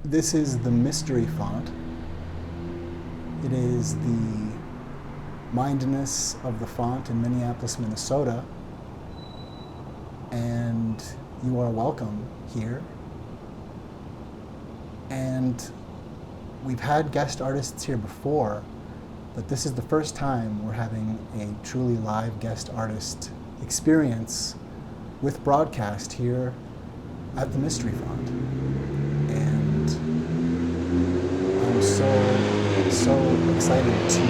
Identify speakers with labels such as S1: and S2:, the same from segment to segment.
S1: This is the mystery font. It is the mindness of the font in Minneapolis, Minnesota. And you are welcome here. And we've had guest artists here before, but this is the first time we're having a truly live guest artist experience with broadcast here at the Mystery Font. And I'm so excited to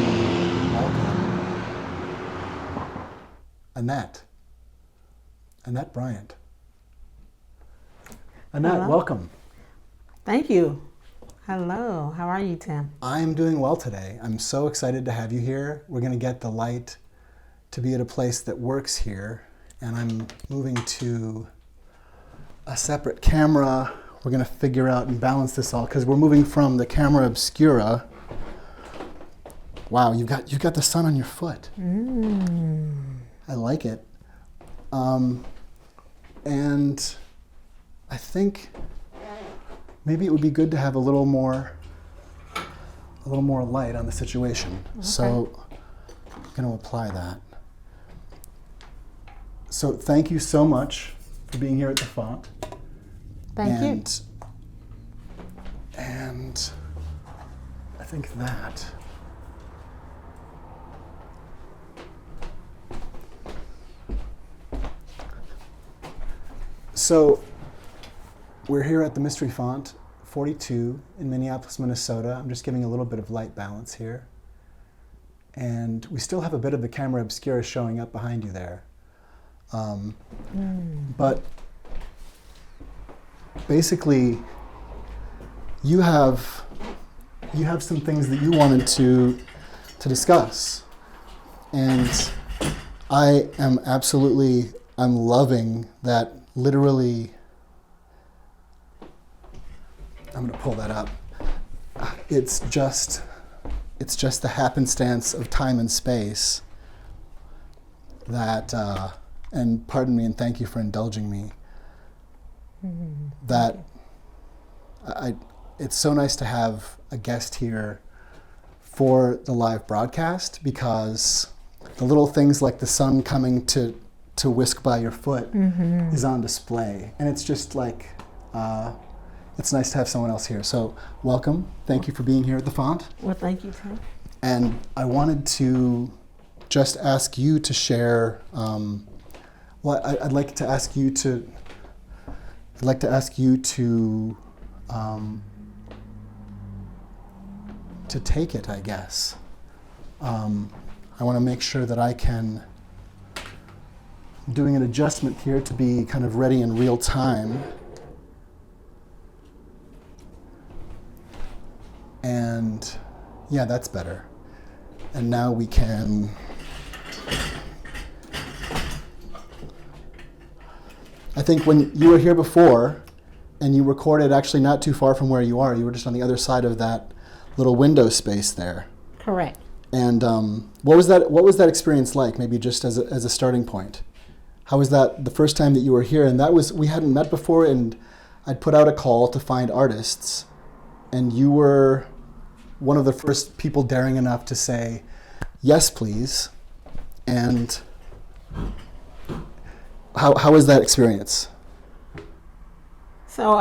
S1: welcome Annette Bryant. Annette,
S2: Hello.
S1: welcome.
S2: Thank you. Hello. How are you, Tim?
S1: I'm doing well today. I'm so excited to have you here. We're going to get the light to be at a place that works here. And I'm moving to a separate camera. We're going to figure out and balance this all because we're moving from the camera obscura. Wow, you've got the sun on your foot. I like it. And I think maybe it would be good to have a little more light on the situation. Okay. So I'm going to apply that. So thank you so much for being here at the font.
S2: Thank you.
S1: And I think that. So we're here at the Mystery Font 42 in Minneapolis, Minnesota. I'm just giving a little bit of light balance here. And we still have a bit of the camera obscura showing up behind you there. But basically, you have some things that you wanted to discuss. And I'm loving that literally. I'm going to pull that up. It's just the happenstance of time and space that, and pardon me and thank you for indulging me, that it's so nice to have a guest here for the live broadcast because the little things like the sun coming to whisk by your foot is on display. And it's just like, it's nice to have someone else here. So welcome. Thank you for being here at the font.
S2: Well, thank you, Tim.
S1: And I wanted to just ask you to share, I'd like to ask you to take it, I guess. I want to make sure that I'm doing an adjustment here to be kind of ready in real time. And yeah, that's better. And now we can. I think when you were here before and you recorded actually not too far from where you are, you were just on the other side of that little window space there.
S2: Correct.
S1: And what was that experience like, maybe just as a starting point? How was that the first time that you were here? And we hadn't met before, and I'd put out a call to find artists, and you were one of the first people daring enough to say, yes, please. And how was that experience?
S2: So,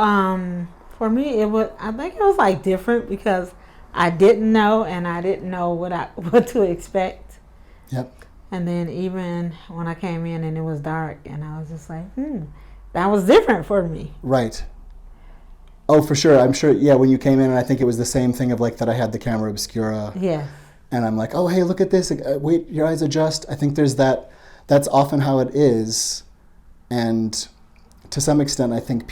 S2: for me, I think it was like different because I didn't know, and I didn't know what to expect.
S1: Yep.
S2: And then even when I came in and it was dark, and I was just like, that was different for me.
S1: Right. Oh, for sure. I'm sure. Yeah, when you came in, and I think it was the same thing of like that I had the camera obscura.
S2: Yeah.
S1: And I'm like, oh, hey, look at this. Wait, your eyes adjust. I think there's that. That's often how it is. And to some extent, I think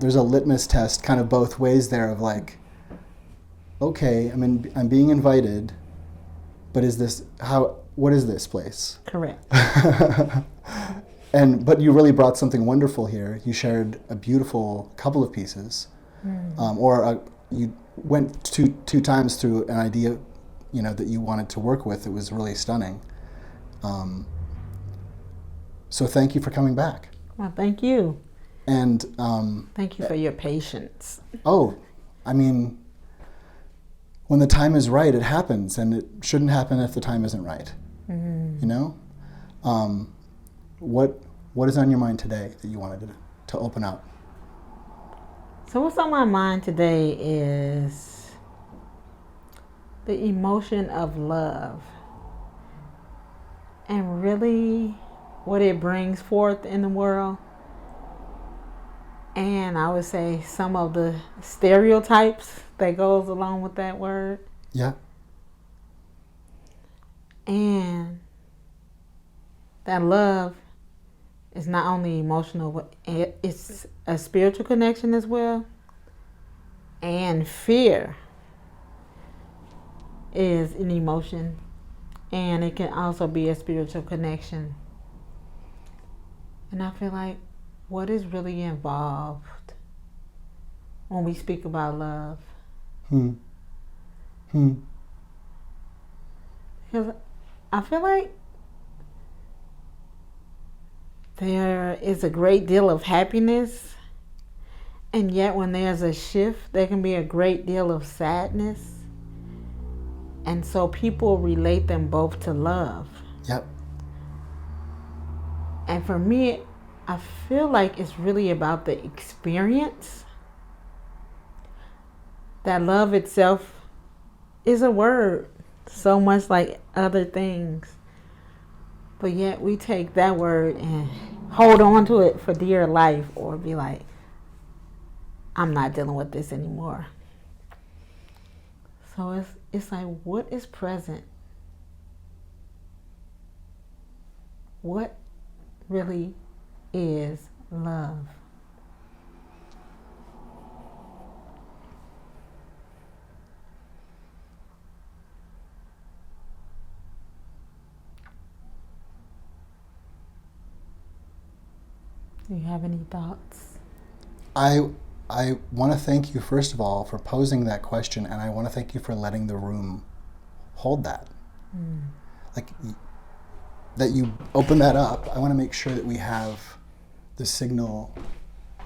S1: there's a litmus test kind of both ways there of like, okay, I'm being invited, but what is this place?
S2: Correct.
S1: But you really brought something wonderful here. You shared a beautiful couple of pieces. You went two times through an idea, that you wanted to work with. It was really stunning. So thank you for coming back.
S2: Well, thank you.
S1: And
S2: thank you for your patience.
S1: Oh, I mean, when the time is right, it happens, and it shouldn't happen if the time isn't right. You know? What is on your mind today that you wanted to open up?
S2: So what's on my mind today is the emotion of love and really what it brings forth in the world. And I would say some of the stereotypes that goes along with that word.
S1: Yeah.
S2: And that love is not only emotional, but it's a spiritual connection as well. And fear is an emotion, and it can also be a spiritual connection. And I feel like what is really involved when we speak about love? Because I feel like there is a great deal of happiness, and yet when there's a shift, there can be a great deal of sadness. And so people relate them both to love.
S1: Yep.
S2: And for me, I feel like it's really about the experience. That love itself is a word, so much like other things. But yet we take that word and hold on to it for dear life, or be like, I'm not dealing with this anymore. So it's like, what is present? What really is love? Do you have any thoughts?
S1: I want to thank you, first of all, for posing that question, and I want to thank you for letting the room hold that. Like, that you open that up. I want to make sure that we have the signal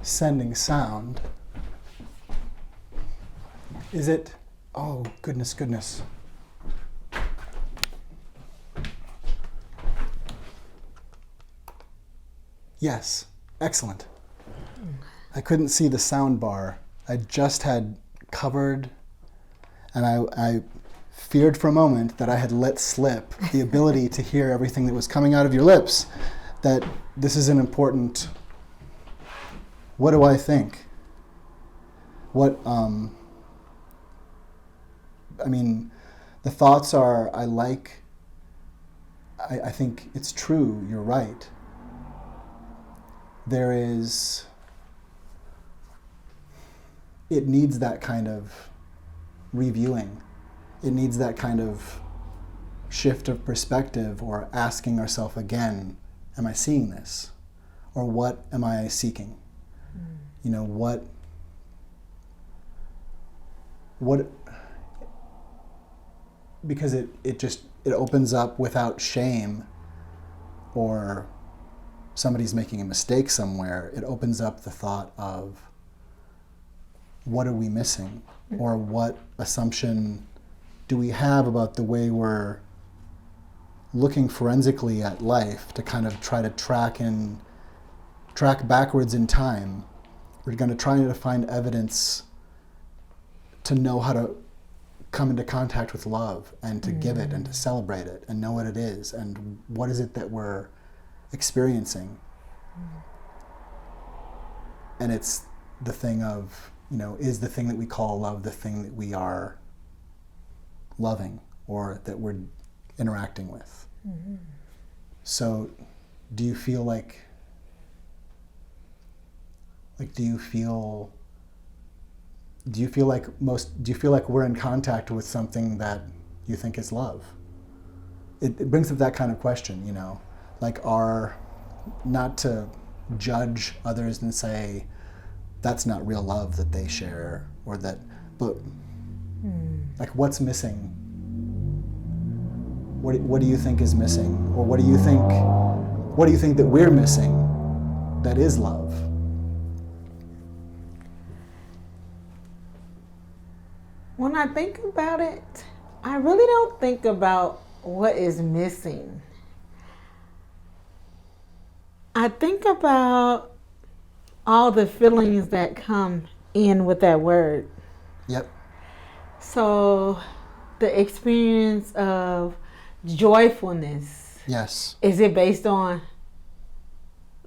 S1: sending sound. Is it? Oh, goodness. Yes, excellent. I couldn't see the sound bar. I just had covered, and I feared for a moment that I had let slip the ability to hear everything that was coming out of your lips. That this is an important, what do I think? I mean, the thoughts are, I think it's true, you're right. It needs that kind of reviewing. It needs that kind of shift of perspective, or asking ourselves again, am I seeing this? Or what am I seeking? You know, what, because it opens up without shame, or somebody's making a mistake somewhere. It opens up the thought of, what are we missing? Or what assumption do we have about the way we're looking forensically at life to kind of try to track backwards in time? We're going to try to find evidence to know how to come into contact with love, and to give it, and to celebrate it, and know what it is, and what is it that we're experiencing. And it's the thing of, you know, is the thing that we call love the thing that we are loving, or that we're interacting with? So do you feel like we're in contact with something that you think is love? It brings up that kind of question, you know, like, not to judge others and say that's not real love that they share, or that, but like, what's missing? What do you think is missing? Or what do you think that we're missing that is love?
S2: When I think about it, I really don't think about what is missing. I think about all the feelings that come in with that word.
S1: Yep.
S2: So the experience of joyfulness,
S1: Yes.
S2: is it based on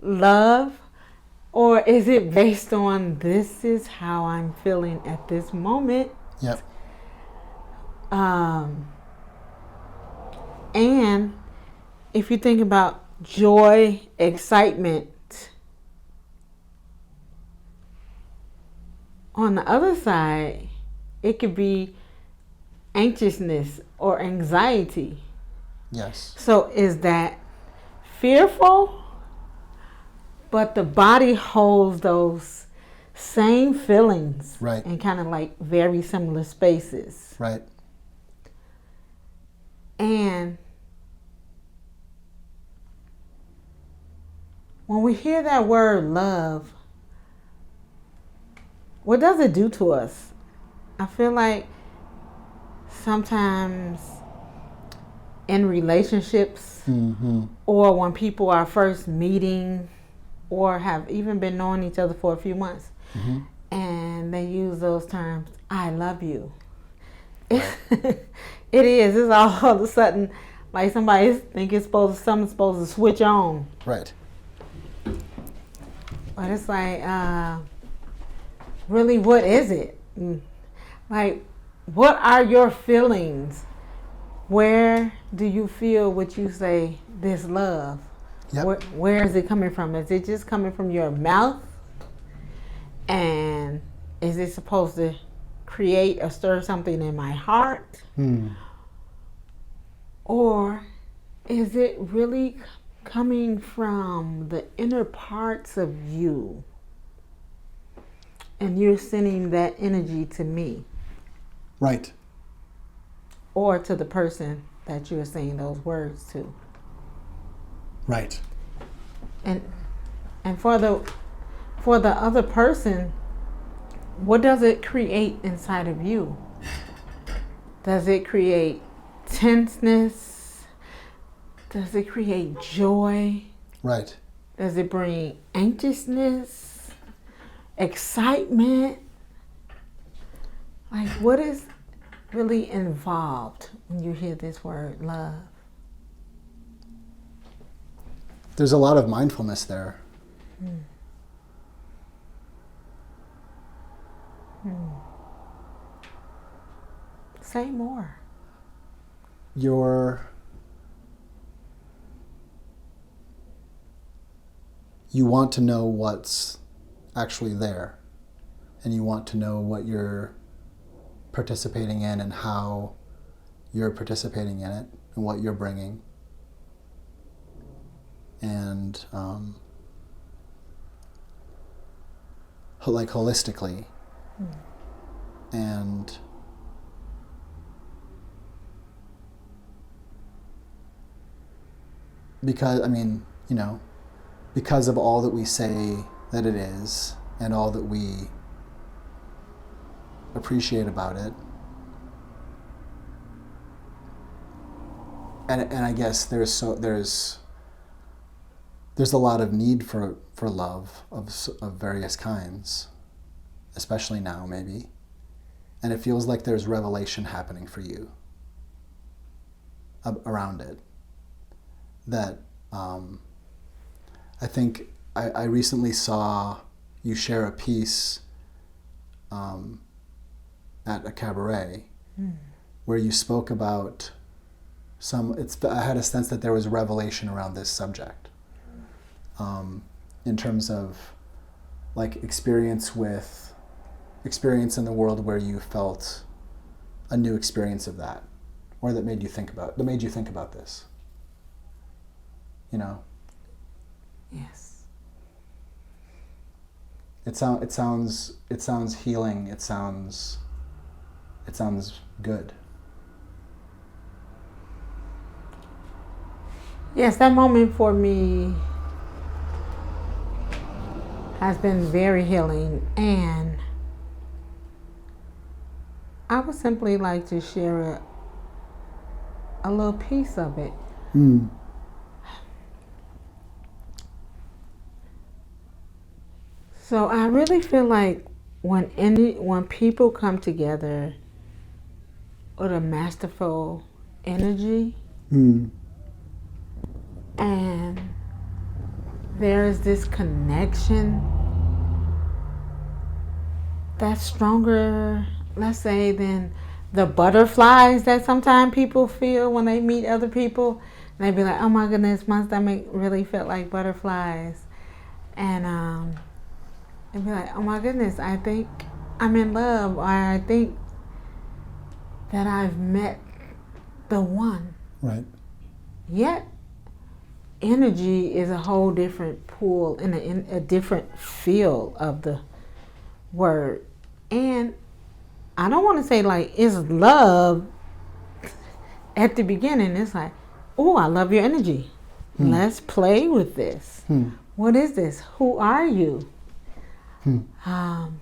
S2: love, or is it based on this is how I'm feeling at this moment?
S1: Yep.
S2: And if you think about joy, excitement, on the other side, it could be anxiousness or anxiety.
S1: Yes.
S2: So is that fearful? But the body holds those same feelings,
S1: Right.
S2: in kind of like very similar spaces.
S1: Right.
S2: And when we hear that word love, what does it do to us? I feel like sometimes in relationships, or when people are first meeting or have even been knowing each other for a few months, and they use those terms, I love you. It is. It's all of a sudden like somebody thinking something's supposed to switch on.
S1: Right.
S2: But it's like, really, what is it? Like, what are your feelings? Where do you feel what you say, this love?
S1: Yep.
S2: Where is it coming from? Is it just coming from your mouth? And is it supposed to create or stir something in my heart? Or is it really coming from the inner parts of you? And you're sending that energy to me.
S1: Right.
S2: Or to the person that you're saying those words to.
S1: Right.
S2: And for the other person, what does it create inside of you? Does it create tenseness? Does it create joy?
S1: Right.
S2: Does it bring anxiousness? Excitement? Like, what is really involved when you hear this word love?
S1: There's a lot of mindfulness there.
S2: Say more.
S1: You want to know what's actually there, and you want to know what you're participating in and how you're participating in it and what you're bringing. And like holistically. And because, because of all that we say that it is and all that we appreciate about it. And I guess there's a lot of need for love of various kinds, especially now maybe. And it feels like there's revelation happening for you around it. That I think I recently saw you share a piece at a cabaret where you spoke about I had a sense that there was revelation around this subject. In terms of like experience in the world where you felt a new experience of that, or that made you think about this.
S2: Yes.
S1: It sounds healing. It sounds good.
S2: Yes, that moment for me has been very healing, and I would simply like to share a little piece of it.
S1: Mm.
S2: So I really feel like when people come together with a masterful energy,
S1: Mm.
S2: and there is this connection that's stronger, let's say, than the butterflies that sometimes people feel when they meet other people. And they be like, oh my goodness, my stomach really felt like butterflies. And they'd be like, oh my goodness, I think I'm in love, or I think that I've met the one.
S1: Right.
S2: Yet, energy is a whole different pool in a different feel of the word. And I don't want to say like it's love at the beginning. It's like, oh, I love your energy. Let's play with this. What is this? Who are you?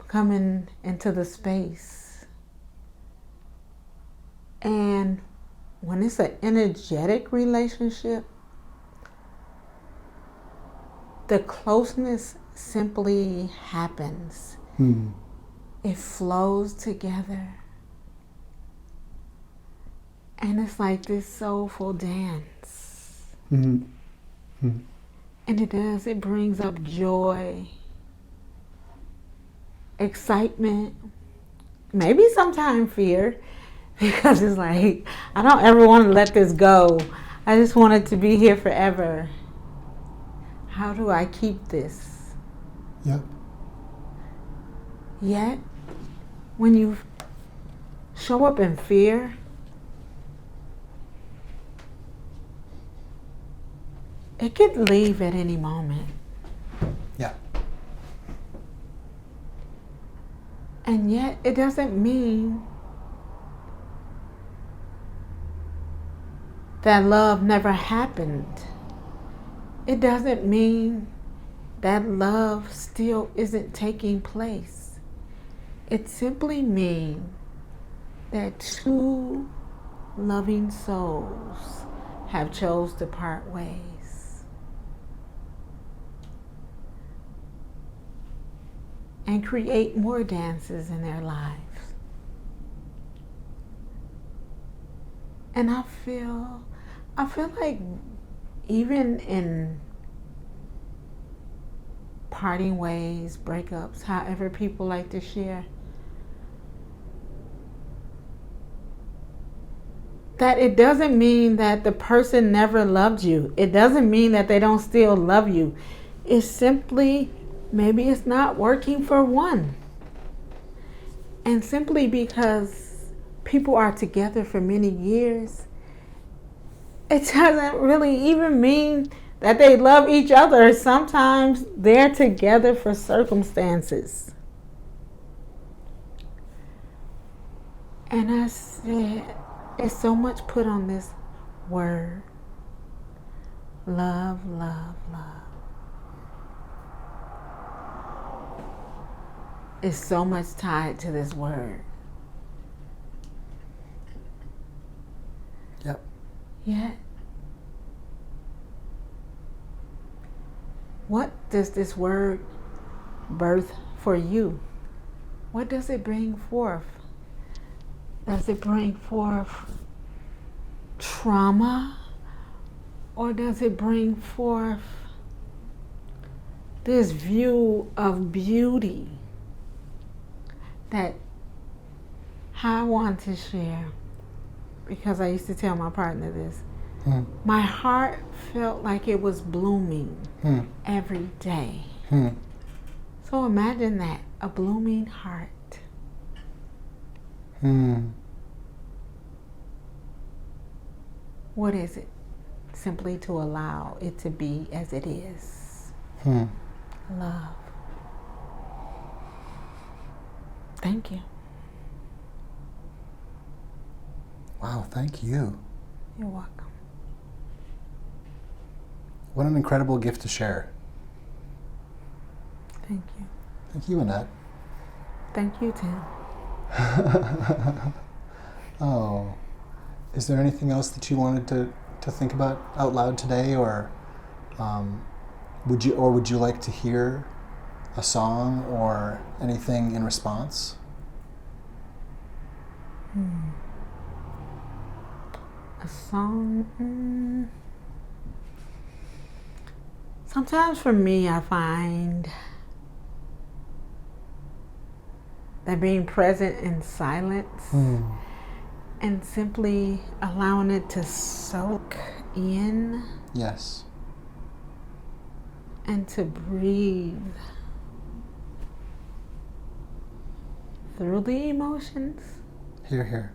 S2: Coming into the space. And when it's an energetic relationship, the closeness simply happens. It flows together. And it's like this soulful dance. And it does, it brings up joy, excitement, maybe sometimes fear, because it's like, I don't ever want to let this go. I just want it to be here forever. How do I keep this?
S1: Yep.
S2: Yet, when you show up in fear, it could leave at any moment.
S1: Yeah.
S2: And yet, it doesn't mean that love never happened. It doesn't mean that love still isn't taking place. It simply means that two loving souls have chose to part ways. And create more dances in their lives. And I feel like even in parting ways, breakups, however people like to share, that it doesn't mean that the person never loved you. It doesn't mean that they don't still love you. It's simply, maybe it's not working for one. And simply because people are together for many years, it doesn't really even mean that they love each other. Sometimes they're together for circumstances. And I said, it's so much put on this word. Love, love, love. It's so much tied to this word.
S1: Yep.
S2: Yet, what does this word birth for you? What does it bring forth? Does it bring forth trauma? Or does it bring forth this view of beauty that I want to share? Because I used to tell my partner this. My heart felt like it was blooming every day. So imagine that, a blooming heart. What is it? Simply to allow it to be as it is. Love. Thank you.
S1: Wow, thank you.
S2: You're welcome.
S1: What an incredible gift to share.
S2: Thank you.
S1: Thank you, Annette.
S2: Thank you, Tim.
S1: Oh, is there anything else that you wanted to think about out loud today, or um, would you like to hear a song or anything in response?
S2: A song. Sometimes for me, I find that being present in silence and simply allowing it to soak in.
S1: Yes.
S2: And to breathe through the emotions.
S1: Hear, hear.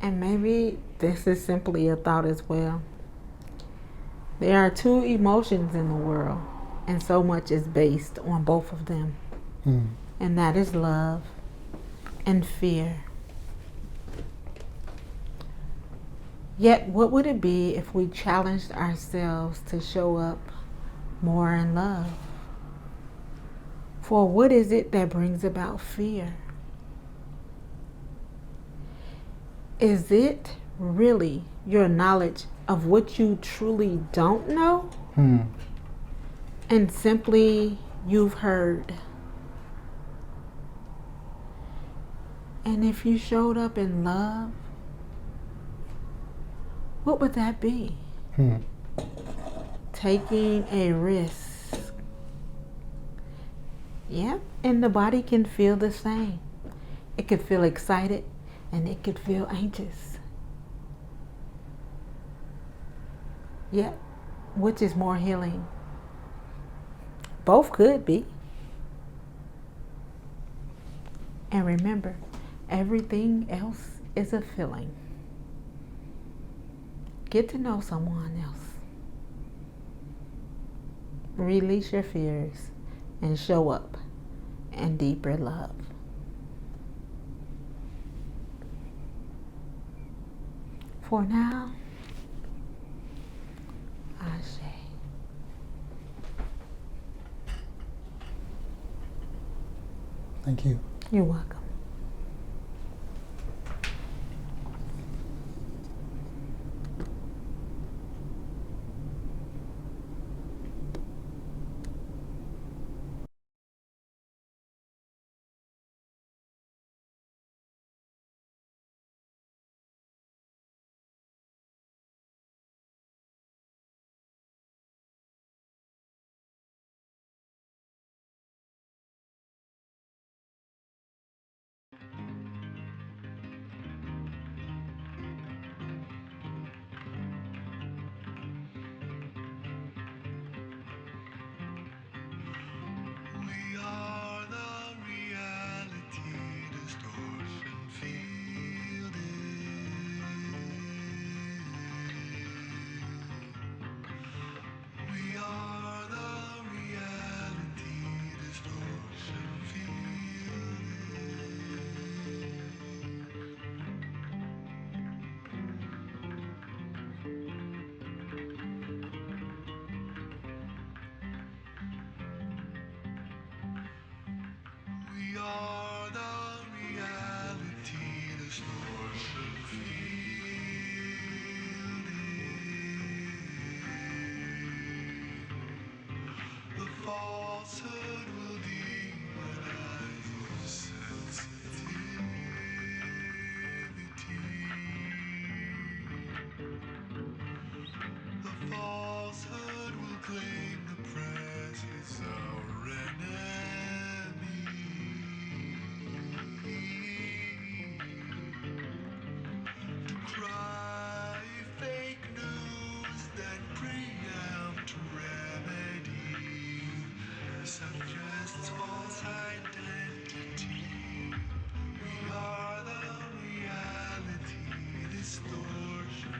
S2: And maybe this is simply a thought as well. There are two emotions in the world, and so much is based on both of them. And that is love and fear. Yet, what would it be if we challenged ourselves to show up more in love? For what is it that brings about fear? Is it really your knowledge of what you truly don't know? And simply you've heard? And if you showed up in love, what would that be? Taking a risk. Yeah, and the body can feel the same. It could feel excited and it could feel anxious. Yeah, which is more healing? Both could be. And remember, everything else is a feeling. Get to know someone else. Release your fears and show up in deeper love. For now, Ashe.
S1: Thank you.
S2: You're welcome.
S3: We are the reality distortion field. We are the reality distortion field. We are the reality distortion field. The falsehood will demonize your sensitivity. The falsehood will claim the press is our enemy. To cry fake news, then preempt remedy, suggests false identity. We are the reality distortion.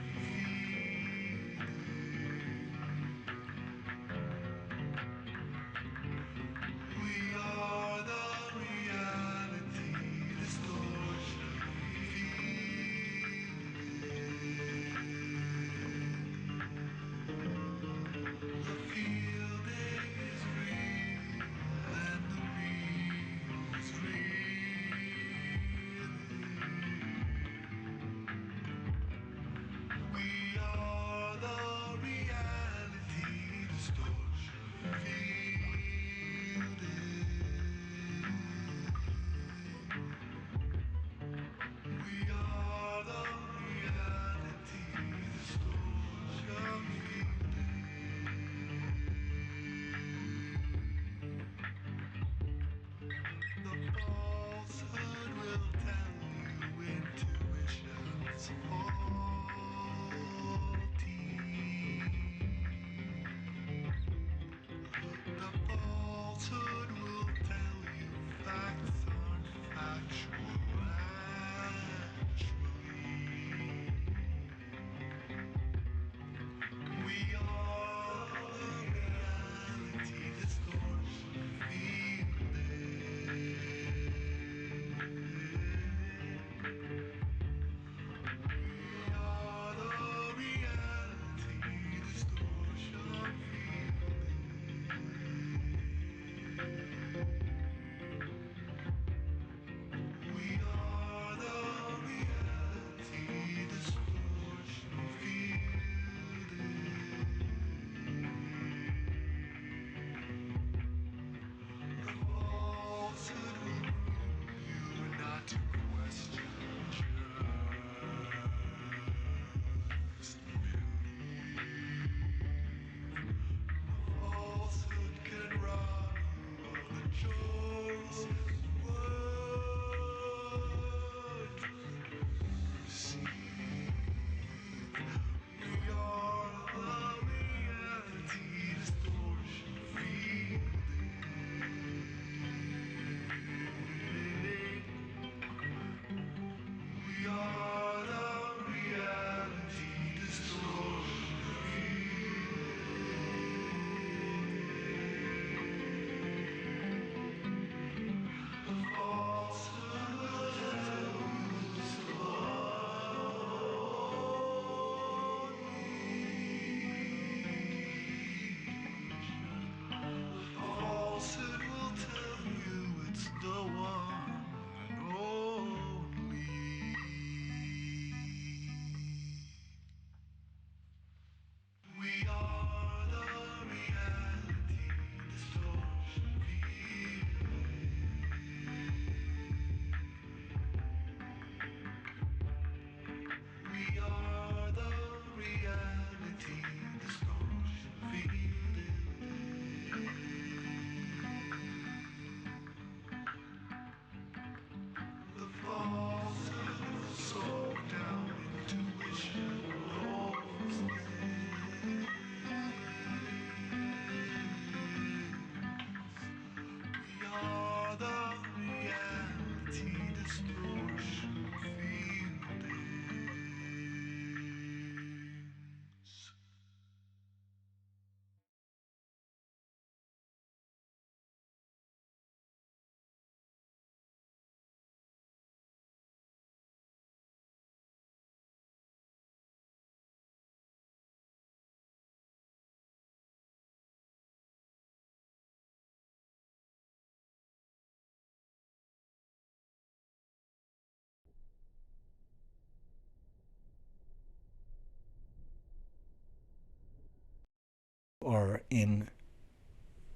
S1: in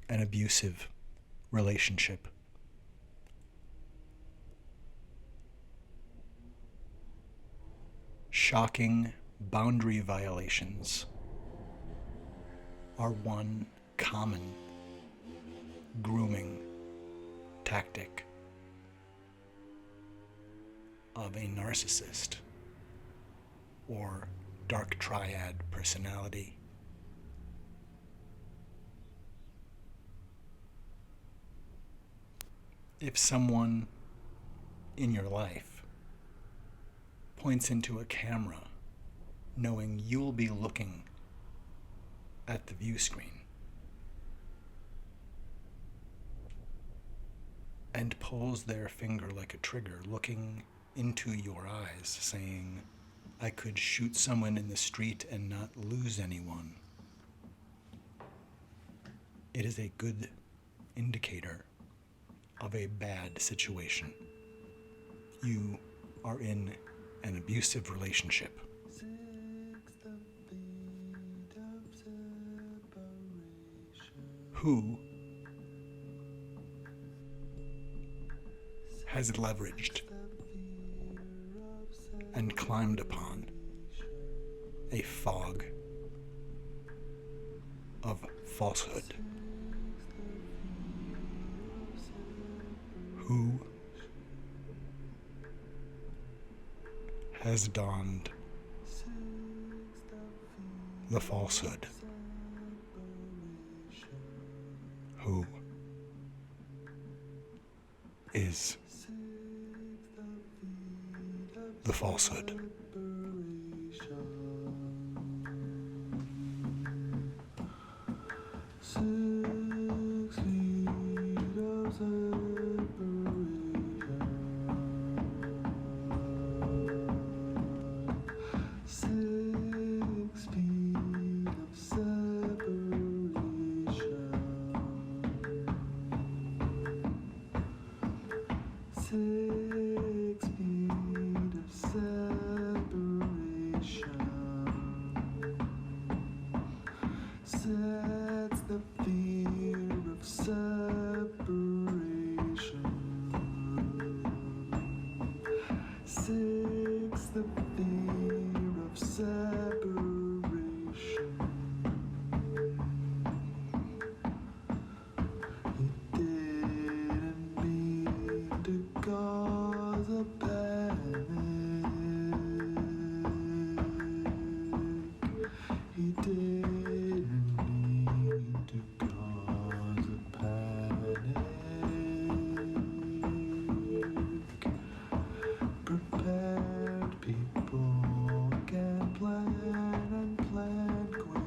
S1: an abusive relationship. Shocking boundary violations are one common grooming tactic of a narcissist or dark triad personality. If someone in your life points into a camera knowing you'll be looking at the view screen and pulls their finger like a trigger, looking into your eyes, saying, "I could shoot someone in the street and not lose anyone," it is a good indicator of a bad situation. You are in an abusive relationship. Who has leveraged and climbed upon a fog of falsehood? Who has donned the falsehood? Who is the falsehood?
S3: That's the fear of separation. 6, the fear of separation. He didn't mean to cause a panic. He didn't mean to cause a panic. Prepared people can plan and plan quick.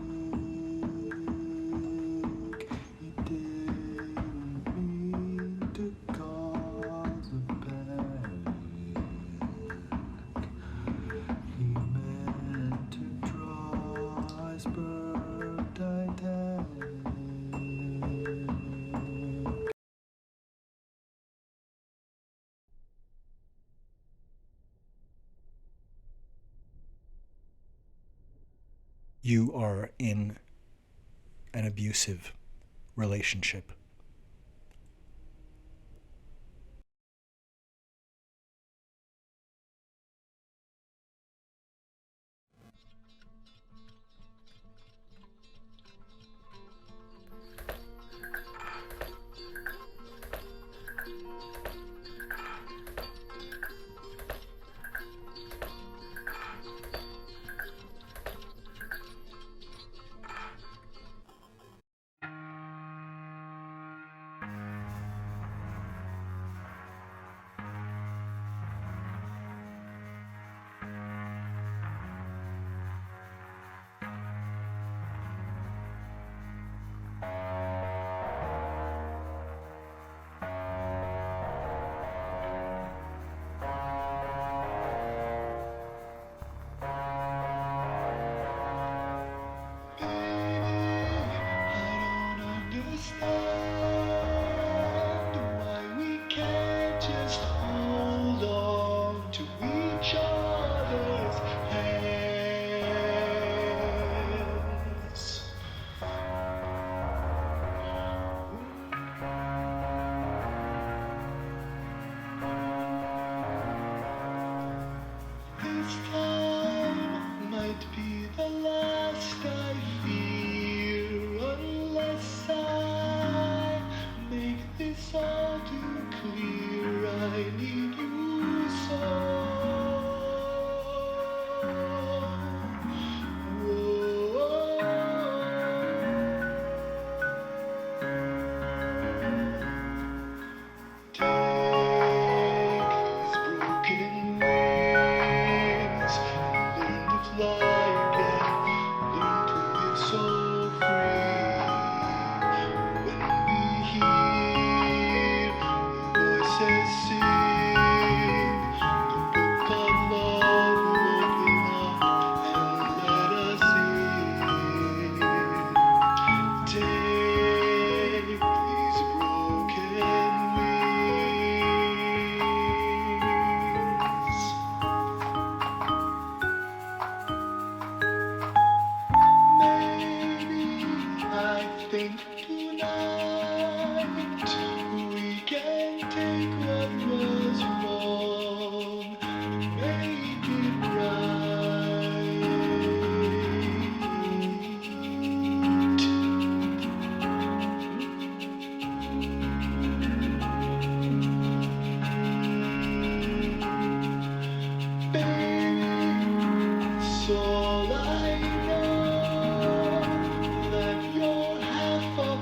S3: He didn't mean to cause a panic. He meant to draw iceberg Titanic.
S1: You are in an abusive relationship.
S3: think tonight we can take what was wrong, make it right. Baby, so I know that you're half of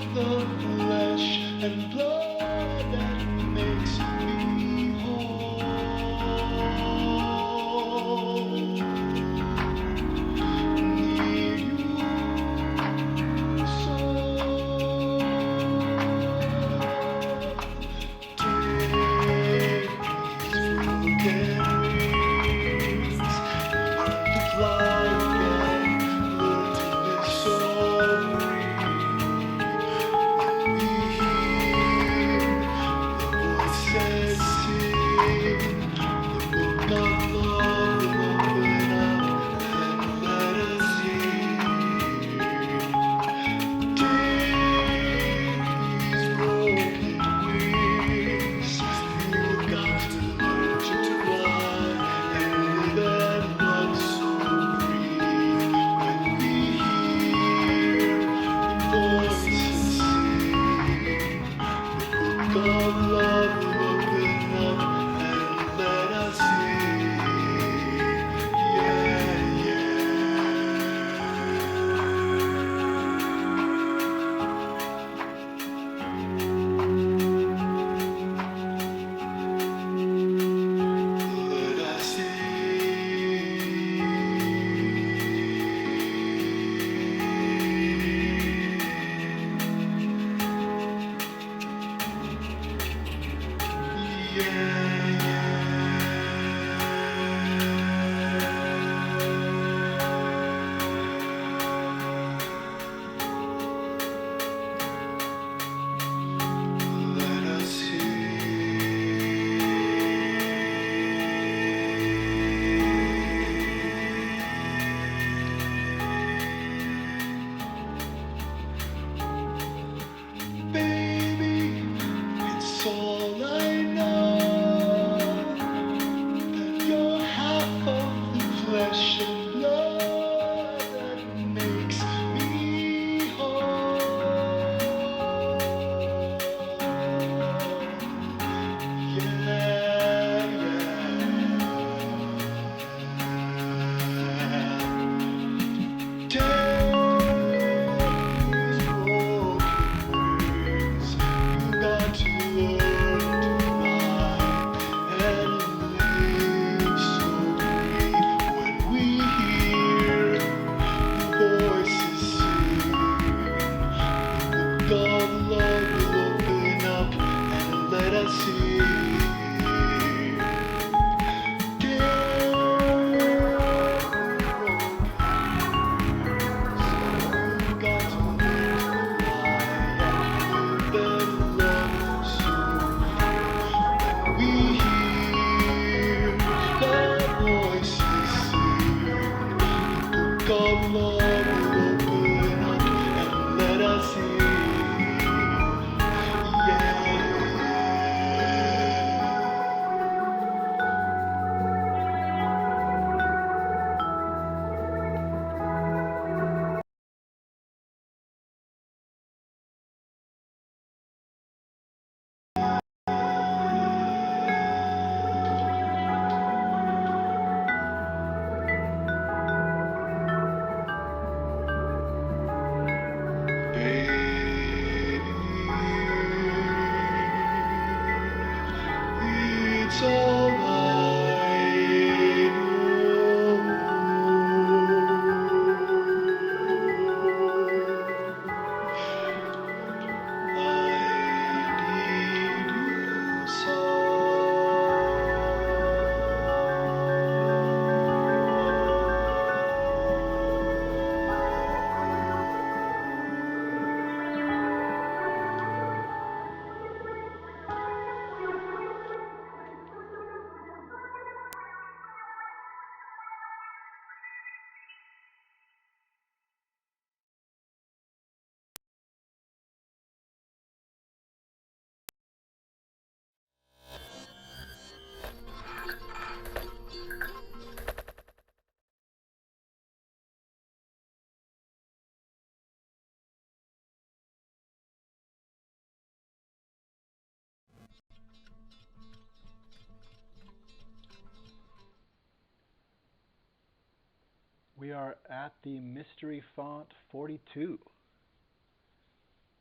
S1: We are at the Mystery Font 42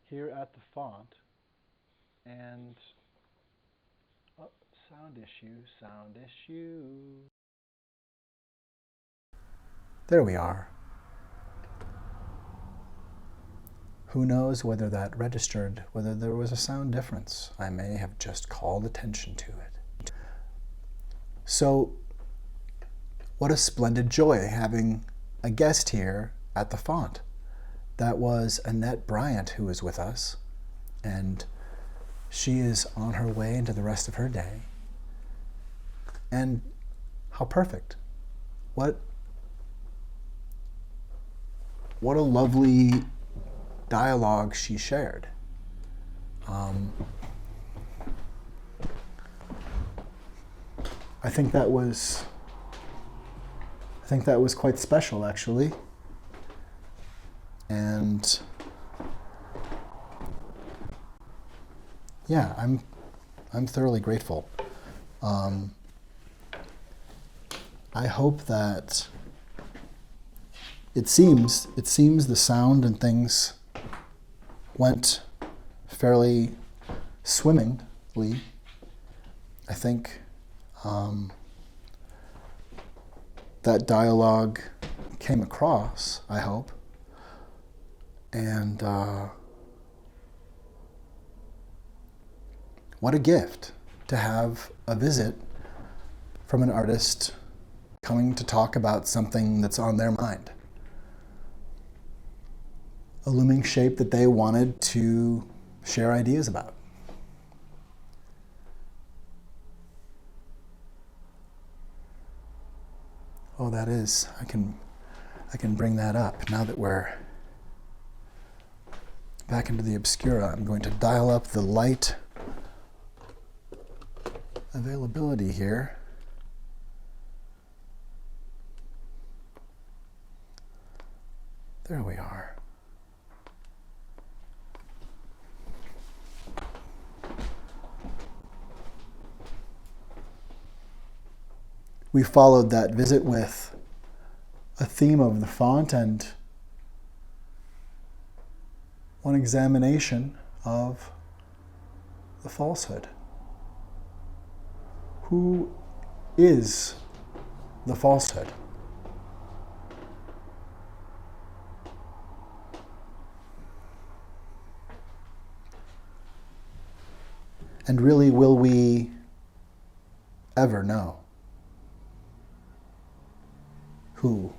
S1: here at the font, and sound issue. There we are. Who knows whether that registered, whether there was a sound difference. I may have just called attention to it. So, what a splendid joy having a guest here at the font. That was Annette Bryant who was with us, and she is on her way into the rest of her day. And how perfect. What a lovely dialogue she shared. I think that was quite special, actually. And yeah, I'm thoroughly grateful. I hope that it seems the sound and things went fairly swimmingly. I think that dialogue came across, I hope. And what a gift to have a visit from an artist coming to talk about something that's on their mind. A looming shape that they wanted to share ideas about. Oh, that is, I can bring that up now that we're back into the obscura. I'm going to dial up the light availability here. There we are. We followed that visit with a theme of the font and one examination of the falsehood. Who is the falsehood? And really, will we ever know who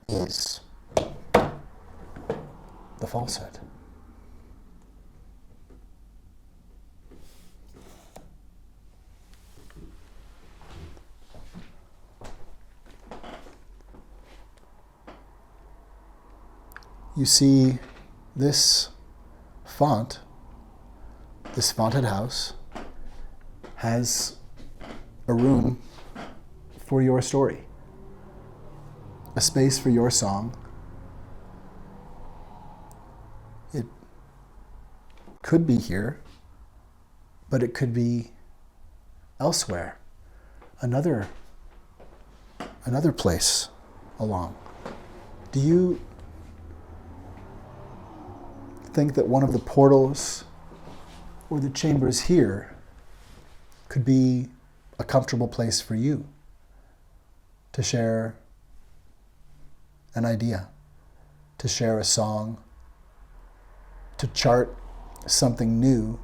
S1: is the falsehood? You see, this font, this fonted house, has a room for your story, a space for your song. It could be here, but it could be elsewhere, another place along. Do you think that one of the portals or the chambers here could be a comfortable place for you to share an idea, to share a song, to chart something new,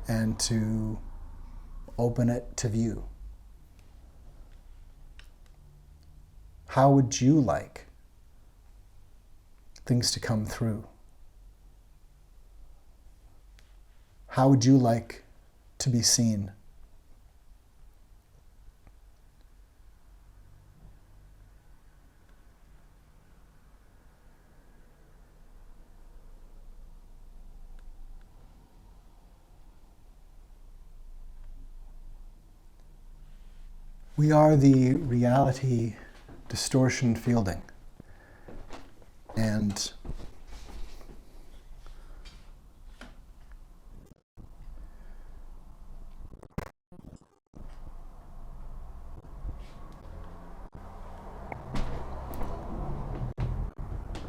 S1: and to open it to view? How would you like things to come through? How would you like to be seen? We are the reality distortion fielding. And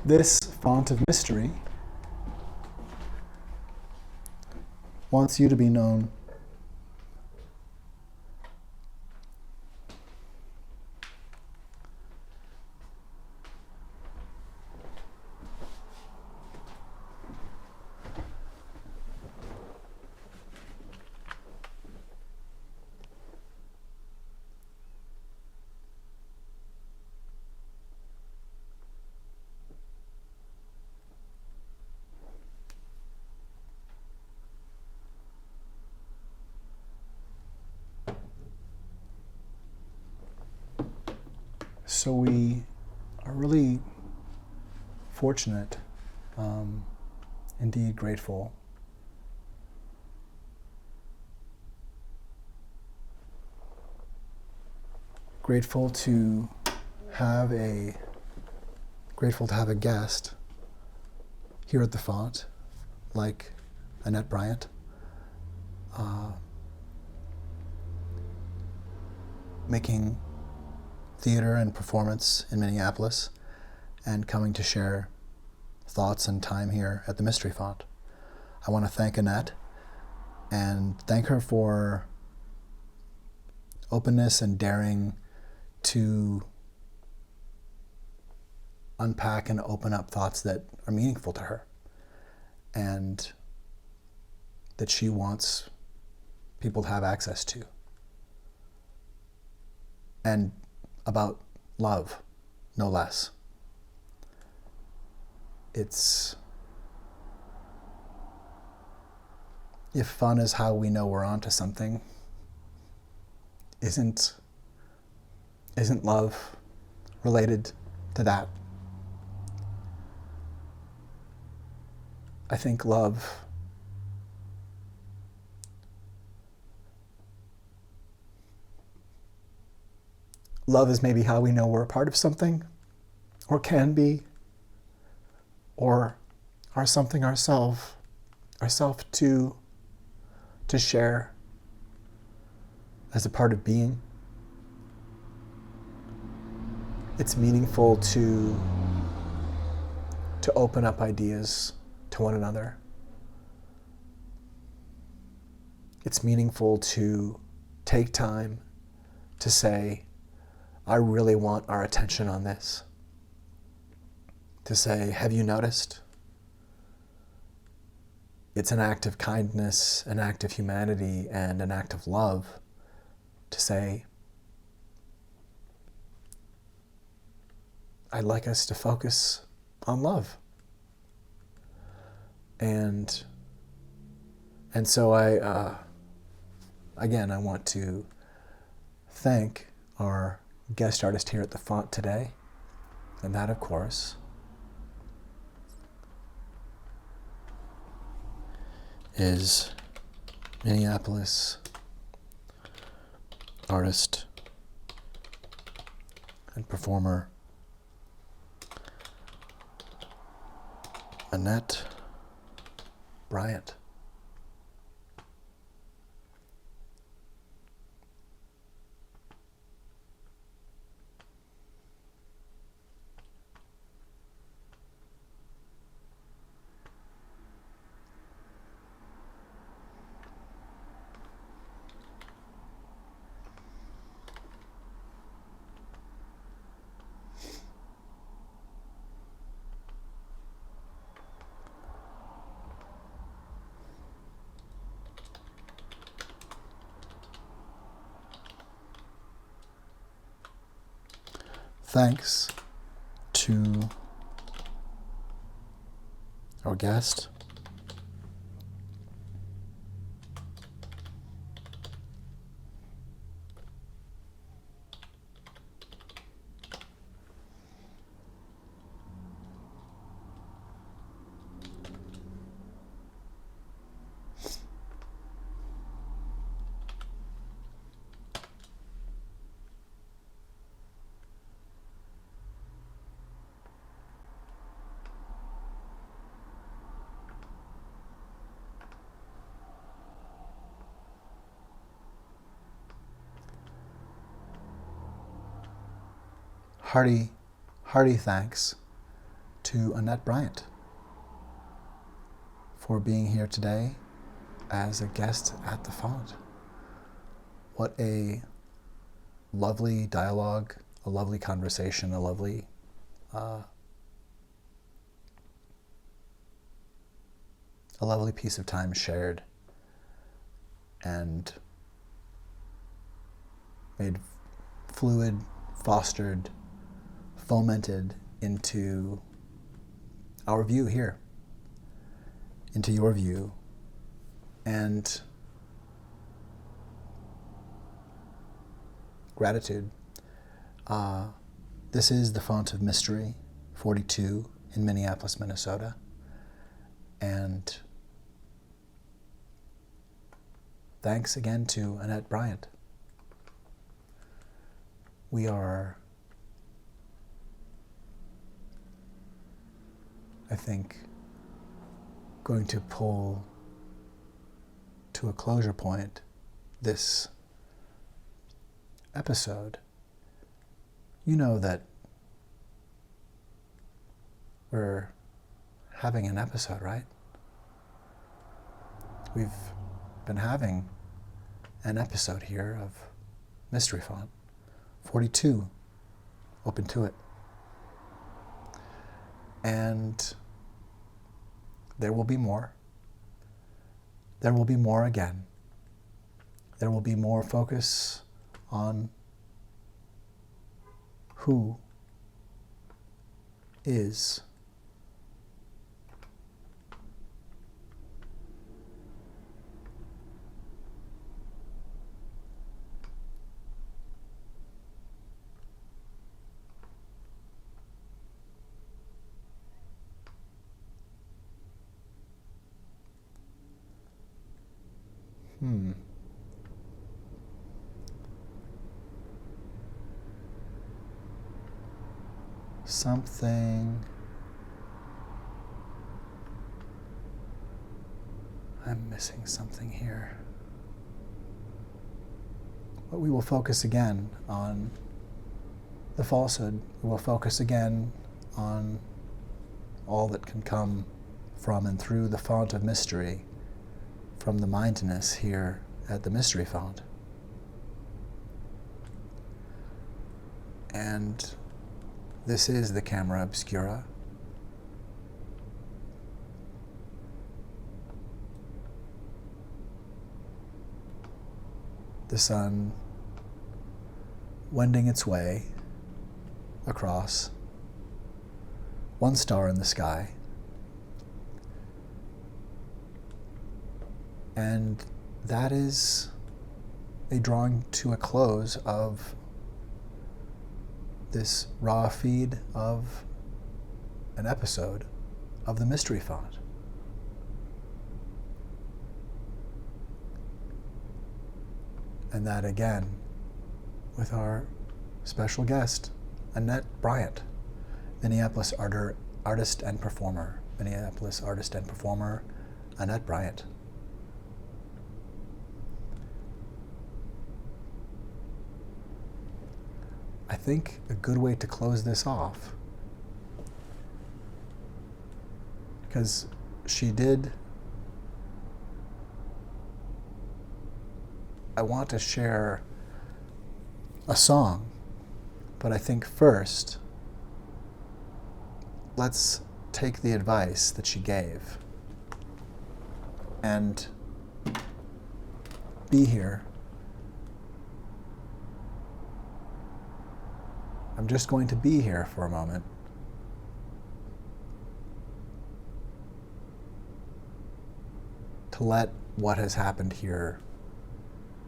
S1: This font of mystery wants you to be known. So we are really fortunate, indeed grateful, grateful to have a guest here at the font, like Annette Bryant, making theater and performance in Minneapolis and coming to share thoughts and time here at the Mystery Font. I want to thank Annette and thank her for openness and daring to unpack and open up thoughts that are meaningful to her and that she wants people to have access to. And about love, no less. If fun is how we know we're onto something, isn't love related to that? I think love is maybe how we know we're a part of something, or can be, or are something ourself to share as a part of being. It's meaningful to open up ideas to one another. It's meaningful to take time to say, I really want our attention on this. To say, have you noticed? It's an act of kindness, an act of humanity, and an act of love to say, I'd like us to focus on love. And so I want to thank our guest artist here at the font today, and that, of course, is Minneapolis artist and performer Annette Bryant. Thanks to our guest, hearty thanks to Annette Bryant for being here today as a guest at the font. What a lovely dialogue, a lovely conversation, a lovely piece of time shared and made fluid, fostered, fomented into our view here, into your view, and gratitude. This is the Font of Mystery 42 in Minneapolis, Minnesota, and thanks again to Annette Bryant. We are, I think, going to pull to a closure point this episode. You know that we're having an episode, right? We've been having an episode here of Mystery Font 42, Ope Intuit. And there will be more. There will be more again. There will be more focus on who is something. I'm missing something here. But we will focus again on the falsehood. We will focus again on all that can come from and through the font of mystery, from the mindness here at the Mystery Font. And this is the camera obscura. The sun wending its way across, one star in the sky, and that is a drawing to a close of this raw feed of an episode of the Mystery Font. And that again with our special guest, Annette Bryant, Minneapolis artist and performer. Minneapolis artist and performer, Annette Bryant. I think a good way to close this off, because she did, I want to share a song, but I think first, let's take the advice that she gave and be here. I'm just going to be here for a moment. To let what has happened here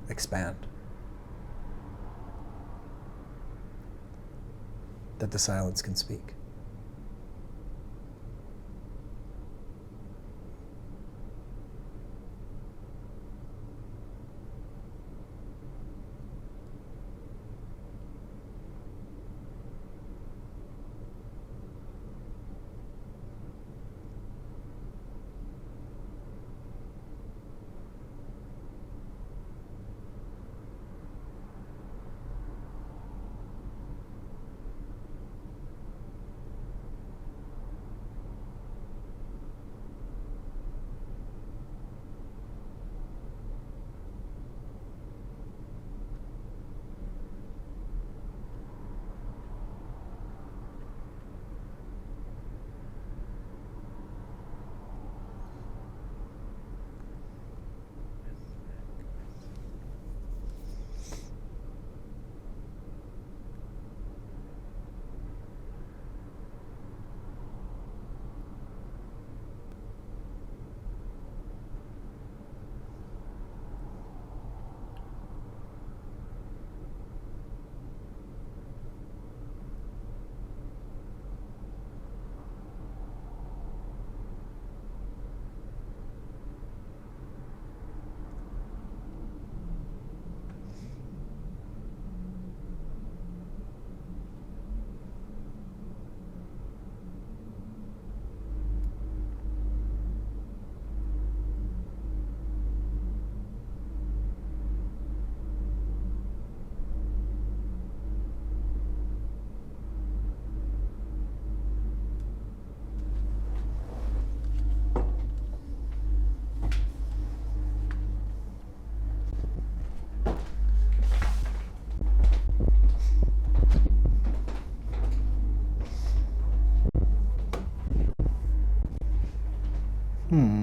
S1: expand. That the silence can speak. Hmm.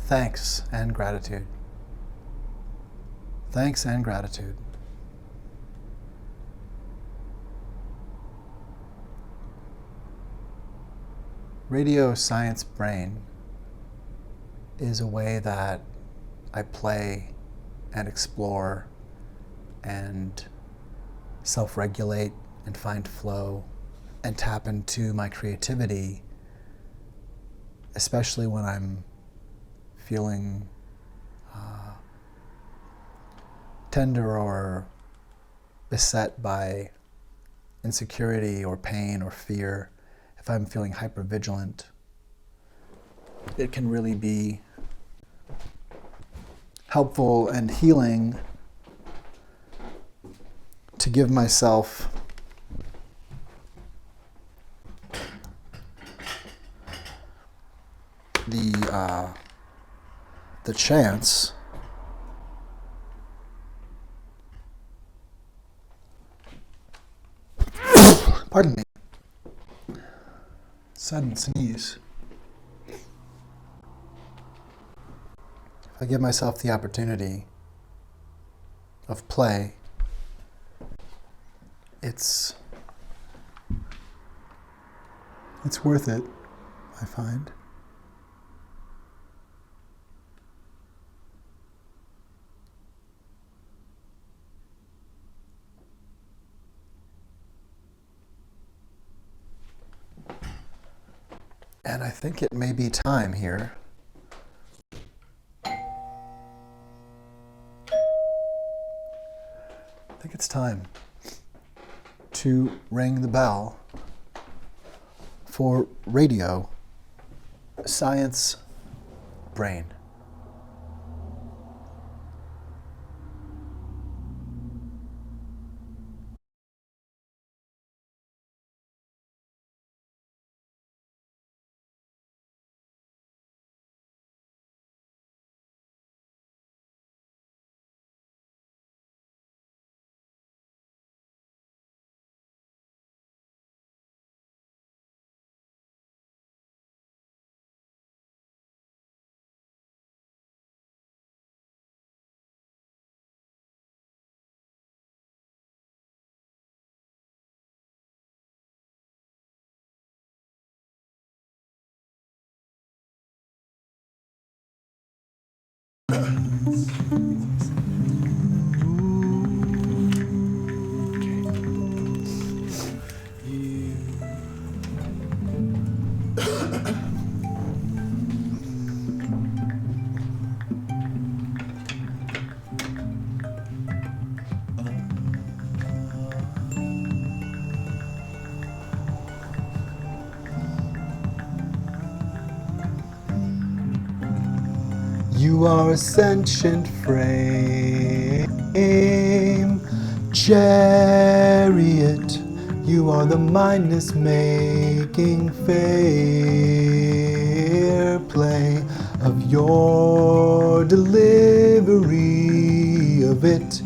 S1: Thanks and gratitude. Thanks and gratitude. Radio Science Brain is a way that I play and explore and self-regulate and find flow and tap into my creativity, especially when I'm feeling tender or beset by insecurity or pain or fear. If I'm feeling hypervigilant, it can really be helpful and healing to give myself the chance pardon me, sudden sneeze. If I give myself the opportunity of play, it's worth it, I find. And I think it may be time here it's time to ring the bell for Radio Science Brain. You are a sentient frame, chariot. You are the mindless making fair play of your delivery of it.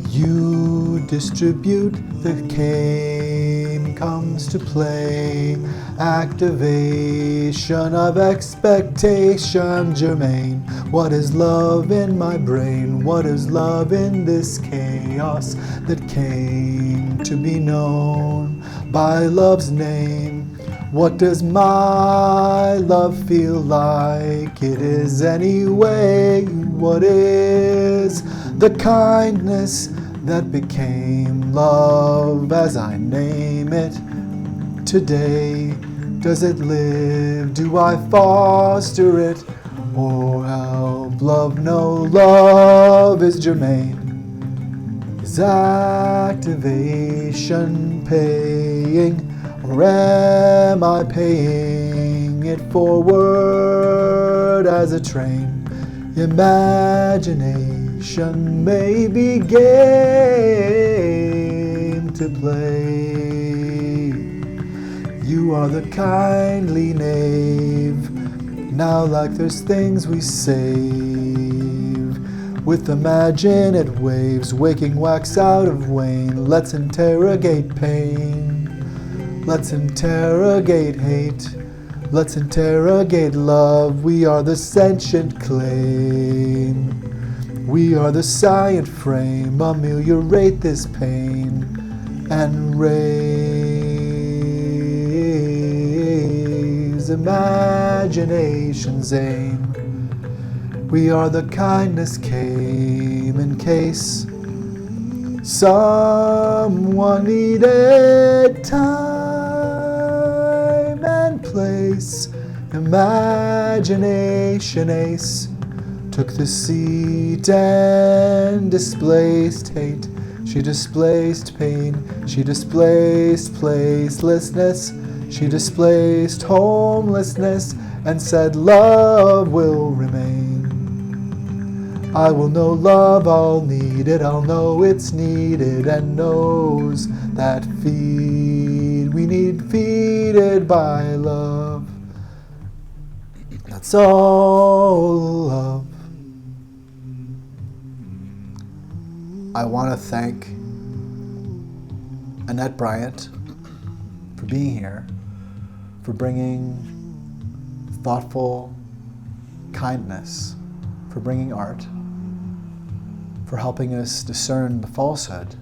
S1: You distribute the comes to play. Activation of expectation germane. What is love in my brain? What is love in this chaos that came to be known by love's name? What does my love feel like? It is anyway. What is the kindness that became love as I name it today? Does it live? Do I foster it or help love? No, love is germane. Is activation paying, or am I paying it forward as a train? Imagination may be game to play. You are the kindly knave. Now like there's things we save. With imaginative waves, waking wax out of wane. Let's interrogate pain. Let's interrogate hate. Let's interrogate love. We are the sentient claim. We are the scient frame. Ameliorate this pain and raise imagination's aim. We are the kindness came in case someone needed time and place. Imagination ace took the seat and displaced hate. She displaced pain. She displaced placelessness. She displaced homelessness and said love will remain. I will know love, I'll need it, I'll know it's needed, and knows that we need feeded by love. That's all love. I want to thank Annette Bryant for being here, for bringing thoughtful kindness, for bringing art, for helping us discern the falsehood,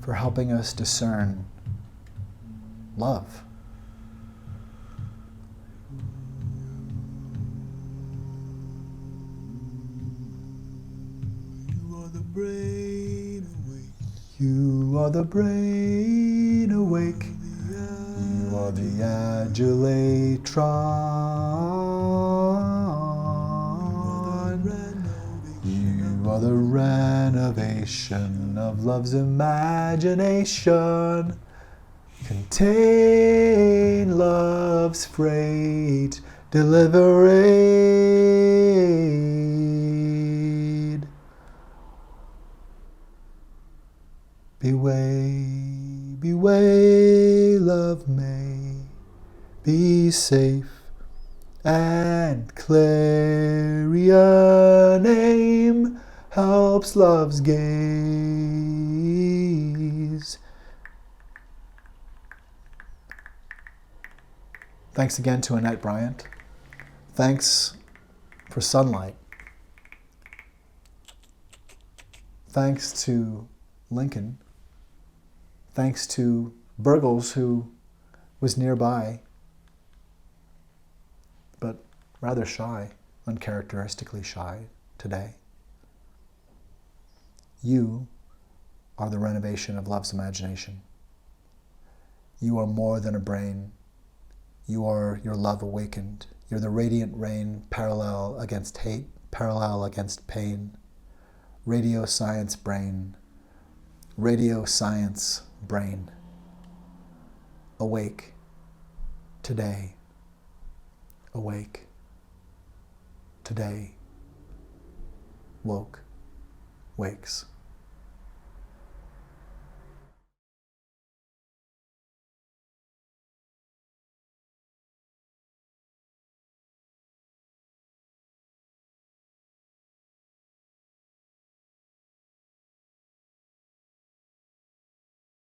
S1: for helping us discern love. You are the brain awake. You are the brain awake. You are the adulatron. You are the renovation of love's imagination. Contain love's freight. Deliver aid. Beway, love may be safe and clarion aim helps love's gaze. Thanks again to Annette Bryant. Thanks for sunlight. Thanks to Lincoln. Thanks to Burgles, who was nearby, but rather shy, uncharacteristically shy today. You are the renovation of love's imagination. You are more than a brain. You are your love awakened. You're the radiant rain, parallel against hate, parallel against pain. Radio science brain. Radio science brain. Awake today. Awake today. Woke wakes.